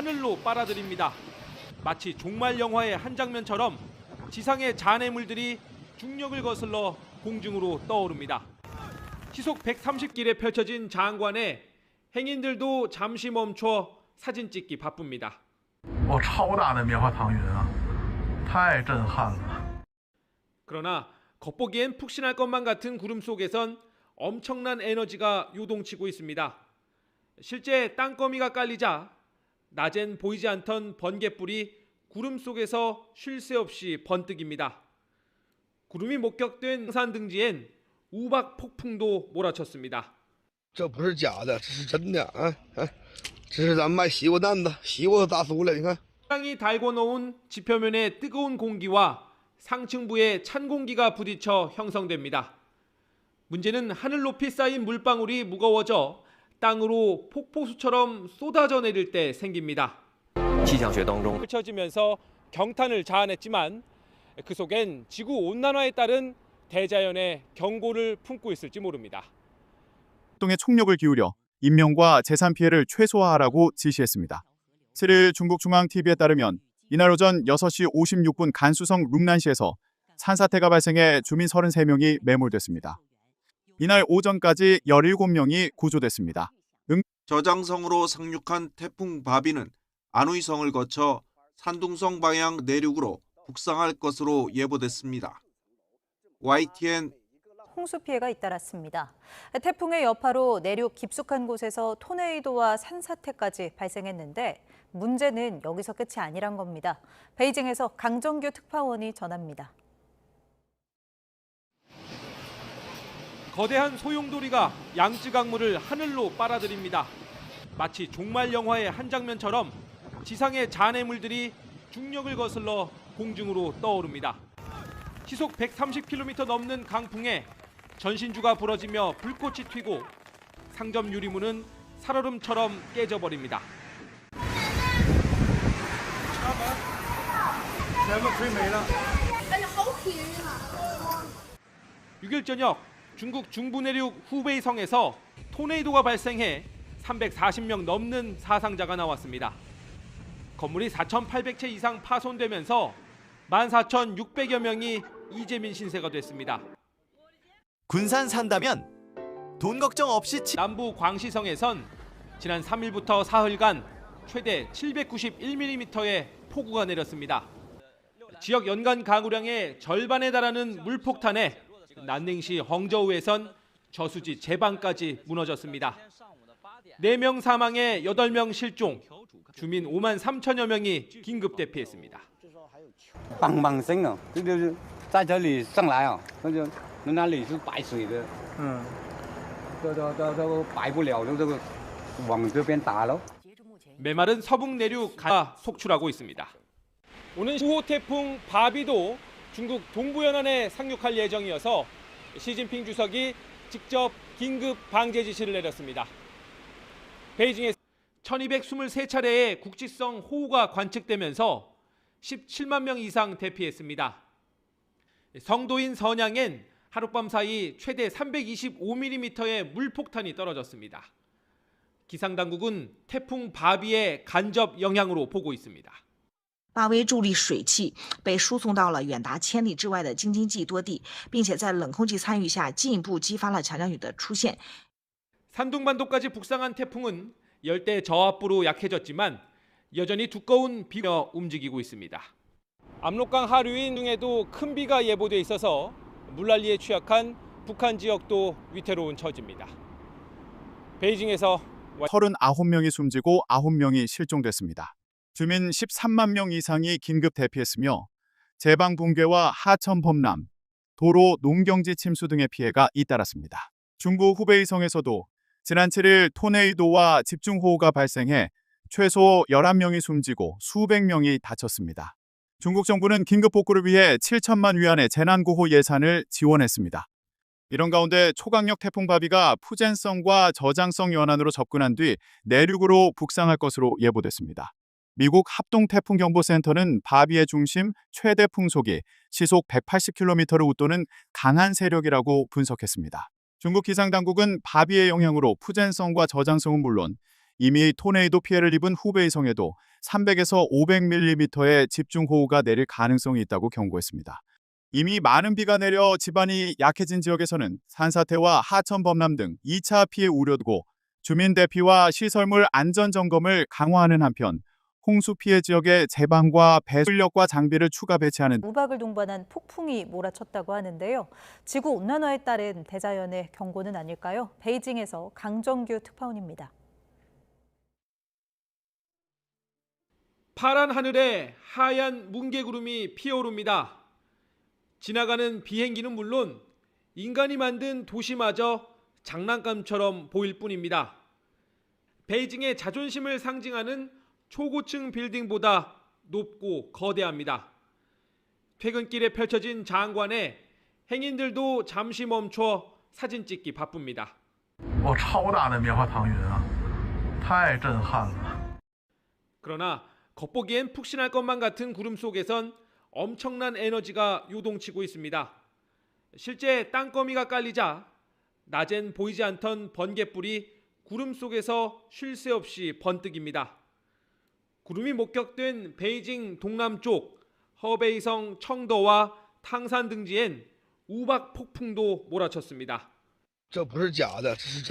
하늘로 빨아들입니다. 마치 종말 영화의 한 장면처럼 지상의 잔해물들이 중력을 거슬러 공중으로 떠오릅니다. 시속 130km에 펼쳐진 장관에 행인들도 잠시 멈춰 사진 찍기 바쁩니다. 超大的棉花糖云啊，太震撼了。 그러나 겉보기엔 푹신할 것만 같은 구름 속에선 엄청난 에너지가 요동치고 있습니다. 실제 땅거미가 깔리자 낮엔 보이지 않던 번갯불이 구름 속에서 쉴 새 없이 번뜩입니다. 구름이 목격된 산 등지엔 우박 폭풍도 몰아쳤습니다. 这不是假的，这是真的啊！这是咱们卖西瓜蛋的，西瓜都炸酥了，你看。 땅이 달궈 놓은 지표면의 뜨거운 공기와 상층부의 찬 공기가 부딪혀 형성됩니다. 문제는 하늘 높이 쌓인 물방울이 무거워져 땅으로 폭포수처럼 쏟아져 내릴 때 생깁니다. 气象学当中 펼쳐지면서 경탄을 자아냈지만 그 속엔 지구 온난화에 따른 대자연의 경고를 품고 있을지 모릅니다. 활동에 총력을 기울여 인명과 재산 피해를 최소화하라고 지시했습니다. 7일 중국중앙TV에 따르면 이날 오전 6시 56분 간수성 룽난시에서 산사태가 발생해 주민 33명이 매몰됐습니다. 이날 오전까지 17명이 구조됐습니다. 저장성으로 상륙한 태풍 바비는 안후이성을 거쳐 산둥성 방향 내륙으로 북상할 것으로 예보됐습니다. YTN 홍수 피해가 잇따랐습니다. 태풍의 여파로 내륙 깊숙한 곳에서 토네이도와 산사태까지 발생했는데 문제는 여기서 끝이 아니란 겁니다. 베이징에서 강정규 특파원이 전합니다. 거대한 소용돌이가 양쯔 강물을 하늘로 빨아들입니다. 마치 종말 영화의 한 장면처럼 지상의 잔해물들이 중력을 거슬러 공중으로 떠오릅니다. 시속 130km 넘는 강풍에 전신주가 부러지며 불꽃이 튀고 상점 유리문은 살얼음처럼 깨져버립니다. 6일 저녁 중국 중부 내륙 후베이성에서 토네이도가 발생해 340명 넘는 사상자가 나왔습니다. 건물이 4,800채 이상 파손되면서 14,600여 명이 이재민 신세가 됐습니다. 군산 산다면 돈 걱정 없이 남부 광시성에선 지난 3일부터 사흘간 최대 791mm의 폭우가 내렸습니다. 지역 연간 강우량의 절반에 달하는 물폭탄에 난닝시 헝저우에선 저수지 제방까지 무너졌습니다. 4명 사망에 8명 실종, 주민 5만 3천여 명이 긴급 대피했습니다. 梆梆声啊，这就是在这里上来啊，那里是白水的，都白不了，这个往这边打喽。 메마른 서북 내륙 가 속출하고 있습니다. 오는 9호 태풍 바비도 중국 동부 연안에 상륙할 예정이어서 시진핑 주석이 직접 긴급 방제 지시를 내렸습니다. 베이징에 1223차례의 국지성 호우가 관측되면서 17만 명 이상 대피했습니다. 성도인 선양엔 하룻밤 사이 최대 325mm의 물폭탄이 떨어졌습니다. 기상당국은 태풍 바비의 간접 영향으로 보고 있습니다. 巴威助力水汽被输送到了远达千里之外的京津冀多地，并且在冷空气参与下，进一步激发了强降雨的出现。 산둥반도까지 북상한 태풍은 열대 저압부로 약해졌지만 여전히 두꺼운 비가 움직이고 있습니다. 압록강 하류인 중에도 큰 비가 예보돼 있어서 물난리에 취약한 북한 지역도 위태로운 처지입니다. 베이징에서 39명이 숨지고 9명이 실종됐습니다. 주민 13만 명 이상이 긴급 대피했으며 제방 붕괴와 하천 범람, 도로 농경지 침수 등의 피해가 잇따랐습니다. 중부 후베이성에서도 지난 7일 토네이도와 집중호우가 발생해 최소 11명이 숨지고 수백 명이 다쳤습니다. 중국 정부는 긴급 복구를 위해 7천만 위안의 재난구호 예산을 지원했습니다. 이런 가운데 초강력 태풍 바비가 푸젠성과 저장성 연안으로 접근한 뒤 내륙으로 북상할 것으로 예보됐습니다. 미국 합동태풍경보센터는 바비의 중심 최대 풍속이 시속 180km를 웃도는 강한 세력이라고 분석했습니다. 중국 기상당국은 바비의 영향으로 푸젠성과 저장성은 물론 이미 토네이도 피해를 입은 후베이성에도 300에서 500mm의 집중호우가 내릴 가능성이 있다고 경고했습니다. 이미 많은 비가 내려 지반이 약해진 지역에서는 산사태와 하천 범람 등 2차 피해 우려도 주민 대피와 시설물 안전 점검을 강화하는 한편 홍수 피해 지역에 제방과 배수력과 장비를 추가 배치하는 우박을 동반한 폭풍이 몰아쳤다고 하는데요. 지구 온난화에 따른 대자연의 경고는 아닐까요? 베이징에서 강정규 특파원입니다. 파란 하늘에 하얀 뭉게구름이 피어오릅니다. 지나가는 비행기는 물론 인간이 만든 도시마저 장난감처럼 보일 뿐입니다. 베이징의 자존심을 상징하는 초고층 빌딩보다 높고 거대합니다. 퇴근길에 펼쳐진 장관에 행인들도 잠시 멈춰 사진 찍기 바쁩니다. 超大的棉花糖云啊，太震撼了。 그러나 겉보기엔 푹신할 것만 같은 구름 속에선 엄청난 에너지가 요동치고 있습니다. 실제 땅거미가 깔리자 낮엔 보이지 않던 번갯불이 구름 속에서 쉴 새 없이 번뜩입니다. 구름이 목격된 베이징 동남쪽 허베이성 청더와 탕산 등지엔 우박 폭풍도 몰아쳤습니다. 这不是假的，这是真。